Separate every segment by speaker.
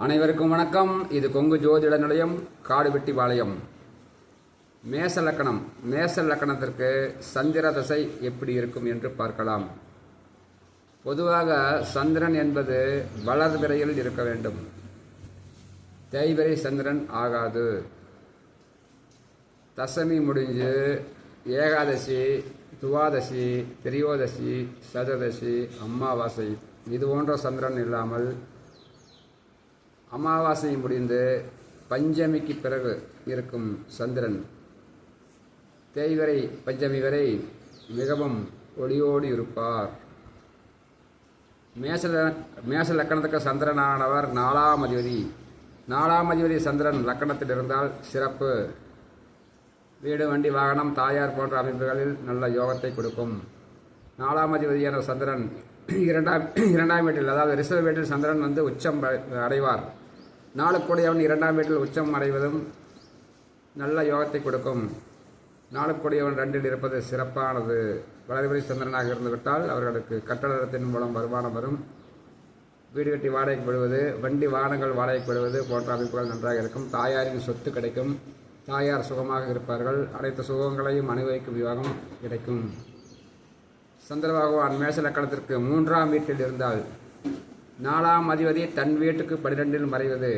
Speaker 1: அனைவருக்கும் வணக்கம். இது கொங்கு ஜோதிட நிலையம், காடுவெட்டிபாளையம். மேச லக்கணம். மேச லக்கணத்திற்கு சந்திர தசை எப்படி இருக்கும் என்று பார்க்கலாம். பொதுவாக சந்திரன் என்பது வளர்பிறையில் இருக்க வேண்டும். தேய்பிறை சந்திரன் ஆகாது. தசமி முடிஞ்சு ஏகாதசி, துவாதசி, திரியோதசி, சதுர்தசி, அமாவாசை இது போன்ற சந்திரன் இல்லாமல் அமாவாசை முடிந்து பஞ்சமிக்கு பிறகு இருக்கும் சந்திரன் தேய்வரை பஞ்சமி வரை மிகவும் ஒளியோடு இருப்பார். மேச லக்கணத்துக்கு சந்திரனானவர் 4ஆம் அதிபதி. 4ஆம் அதிபதி சந்திரன் லக்கணத்தில் இருந்தால் சிறப்பு. வீடு, வண்டி, வாகனம், தாயார் போன்ற அமைப்புகளில் நல்ல யோகத்தை கொடுக்கும். 4ஆம் அதிபதியான சந்திரன் இரண்டாம் வீட்டில், அதாவது ரிஷப வீட்டில் சந்திரன் உச்சம் அடைவார். நாளுக்குடையவன் 2ஆம் வீட்டில் உச்சம் அடைவதும் நல்ல யோகத்தை கொடுக்கும். நாளுக்குடையவன் 2இல் இருப்பது சிறப்பானது. வளர்பிறை சந்திரனாக இருந்துவிட்டால் அவர்களுக்கு கட்டடத்தின் மூலம் வருமானம் வரும். வீடு கட்டி வாடகைக்கு விடுவது, வண்டி வாகனங்கள் வாடகைக்கு விடுவது போன்ற அமைப்புகள் நன்றாக இருக்கும். தாயாரின் சொத்து கிடைக்கும். தாயார் சுகமாக இருப்பார்கள். அனைத்து சுகங்களையும் அனுபவிக்கும் யோகம் கிடைக்கும். சந்திர பகவான் மேச லக்கணத்திற்கு 3ஆம் வீட்டில் இருந்தால் 4ஆம் அதிபதி தன் வீட்டுக்கு 12இல் மறைவது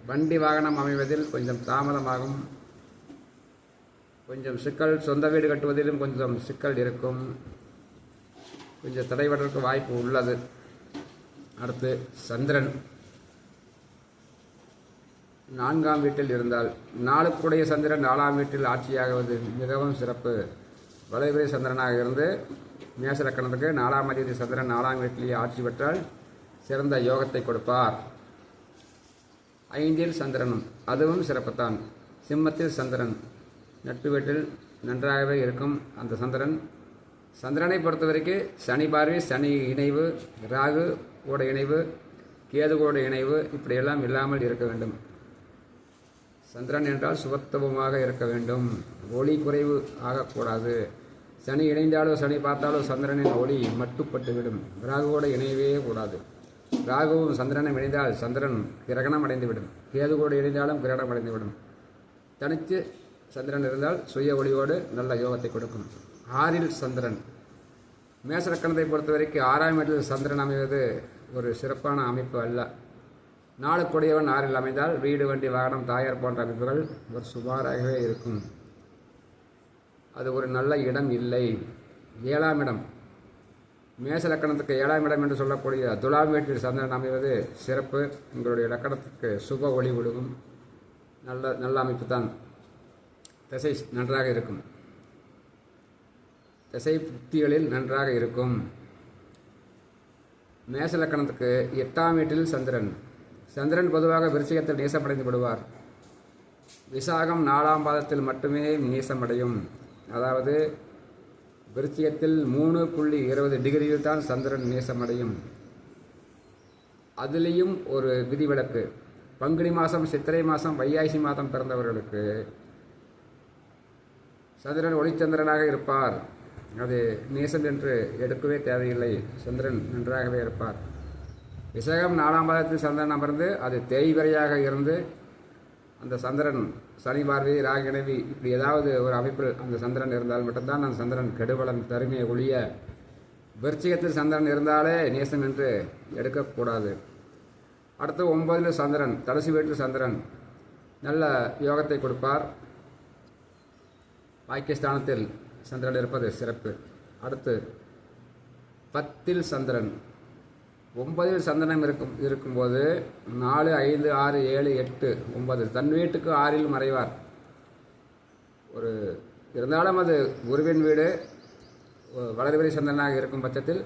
Speaker 1: வண்டி வாகனம் அமைவதில் கொஞ்சம் தாமதமாகும். கொஞ்சம் சிக்கல். சொந்த வீடு கட்டுவதிலும் கொஞ்சம் சிக்கல் இருக்கும். கொஞ்சம் தடைபடுவதற்கு வாய்ப்பு உள்ளது. அடுத்து சந்திரன் 4ஆம் வீட்டில் இருந்தால், நாளுக்குடைய சந்திரன் 4ஆம் வீட்டில் ஆட்சியாகுவது மிகவும் சிறப்பு. வளர்பிறை சந்திரனாக இருந்து மேச லக்கணத்துக்கு 4ஆம் அதிபதி சந்திரன் 4ஆம் வீட்டிலேயே ஆட்சி பெற்றால் சிறந்த யோகத்தை கொடுப்பார். 5இல் சந்திரனும் அதுவும் சிறப்புத்தான். சிம்மத்தில் சந்திரன் நட்பு வீட்டில் நன்றாகவே இருக்கும். அந்த சந்திரனை பொறுத்தவரைக்கும் சனி பார்வை, சனி இணைவு, ராகு கூட இணைவு, கேது கூட இணைவு இப்படியெல்லாம் இல்லாமல் இருக்க வேண்டும். சந்திரன் என்றால் சுபத்துவமாக இருக்க வேண்டும். ஒளி குறைவு ஆகக்கூடாது. சனி இணைந்தாலோ சனி பார்த்தாலோ சந்திரனின் ஒளி மட்டுப்பட்டுவிடும். ராகுவோடு இணையவே கூடாது. ராகுவும் சந்திரனும் இணைந்தால் சந்திரன் கிரகணம் அடைந்துவிடும். கேது கூட இணைந்தாலும் கிரகணம் அடைந்துவிடும். தனித்து சந்திரன் இருந்தால் சுய ஒளியோடு நல்ல யோகத்தை கொடுக்கும். 6இல் சந்திரன். மேச லக்கணத்தை பொறுத்தவரைக்கும் 6ஆம் வீட்டில் சந்திரன் அமைவது ஒரு சிறப்பான அமைப்பு அல்ல. நாளுக்குடையவன் 6இல் அமைந்தால் வீடு, வண்டி, வாகனம், தாயார் போன்ற அமைப்புகள் ஒரு சுமாராகவே இருக்கும். அது ஒரு நல்ல இடம் இல்லை. 7ஆம் இடம். மேச லக்கணத்துக்கு 7ஆம் இடம் என்று சொல்லக்கூடிய துலாம் வீட்டில் சந்திரன் அமைவது சிறப்பு. உங்களுடைய லக்கணத்துக்கு சுப ஒளி ஒழுகும். நல்ல அமைப்பு தான். திசை நன்றாக இருக்கும். திசை புத்திகளில் நன்றாக இருக்கும். மேச லக்கணத்துக்கு 8ஆம் வீட்டில் சந்திரன் பொதுவாக விருச்சிகத்தில் நீசமடைந்து விடுவார். விசாகம் 4ஆம் பாதத்தில் மட்டுமே நீசமடையும். அதாவது விருச்சிகத்தில் 3.20 டிகிரியில் தான் சந்திரன் நீசமடையும். அதிலேயும் ஒரு விதிவிலக்கு. பங்குனி மாதம், சித்திரை மாதம், வைகாசி மாதம் பிறந்தவர்களுக்கு சந்திரன் ஒளிச்சந்திரனாக இருப்பார். அது நீசம் என்று எடுக்கவே தேவையில்லை. சந்திரன் நன்றாகவே இருப்பார். விசாகம் 4ஆம் பாதத்தில் சந்திரன் அமர்ந்து அது தேய்வரையாக இருந்து அந்த சந்திரன் சனி பார்வை, ராகு இணைவி இப்படி ஏதாவது ஒரு அமைப்பில் அந்த சந்திரன் இருந்தால் மட்டும்தான் அந்த சந்திரன் கெடுபலன் தருமையை ஒழிய விருச்சிகத்தில் சந்திரன் இருந்தாலே நேசம் என்று எடுக்கக்கூடாது. அடுத்து 9இல் சந்திரன், தனுசு வீட்டில் சந்திரன் நல்ல யோகத்தை கொடுப்பார். பாக்கியஸ்தானத்தில் சந்திரன் இருப்பது சிறப்பு. அடுத்து 10இல் சந்திரன். 9இல் சந்திரன் இருக்கும்போது 4, 5, 6, 7, 8, 9 தன் வீட்டுக்கு 6இல் மறைவார். இருந்தாலும் அது குருவின் வீடு வளர்பிறை சந்திரனாக இருக்கும் பட்சத்தில்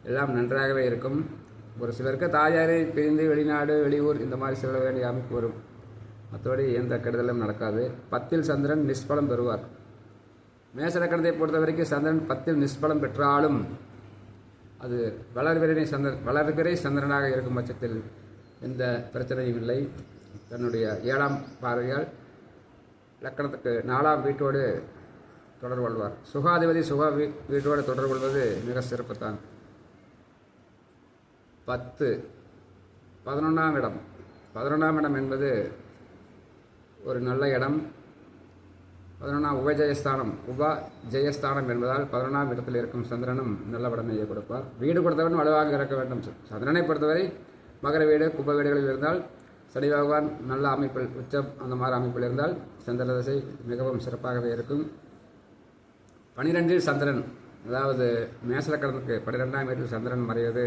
Speaker 1: எல்லாம் நன்றாகவே இருக்கும். ஒரு சிலருக்கு தாயாரை பிரிந்து வெளிநாடு, வெளியூர் இந்த மாதிரி செல்ல வேண்டிய அமைப்பு வரும். மற்றபடி எந்த கெடுதலும் நடக்காது. 10இல் சந்திரன் நிஷ்பலம் பெறுவார். மேச லக்கணத்தை பொறுத்த வரைக்கும் சந்திரன் 10இல் நிஷ்பலம் பெற்றாலும் அது வளர்பிறை சந்திரனாக இருக்கும் பட்சத்தில் எந்த பிரச்சனையும் இல்லை. தன்னுடைய 7ஆம் பார்வையால் லக்கணத்துக்கு 4ஆம் வீட்டோடு தொடர்பு கொள்வார். சுகாதிபதி வீட்டோடு தொடர்பு கொள்வது மிக சிறப்புத்தான். 10 11ஆம் இடம். 11ஆம் இடம் என்பது ஒரு நல்ல இடம். 11ஆம் உபஜயஸ்தானம், ஜெயஸ்தானம் என்பதால் 11ஆம் இடத்தில் இருக்கும் சந்திரனும் நல்ல பலனையை கொடுப்பார். வீடு கொடுத்தவன் வலுவாக இருக்க வேண்டும். சந்திரனை பொறுத்தவரை மகர வீடு, கும்ப வீடுகளில் இருந்தால் சனி பகவான் நல்ல அமைப்பில், உச்சம் அந்த மாதிரி அமைப்பில் இருந்தால் சந்திர தசை மிகவும் சிறப்பாகவே இருக்கும். 12இல் சந்திரன், அதாவது மேசலக்கடனுக்கு 12ஆம் வீட்டில் சந்திரன் மறைவது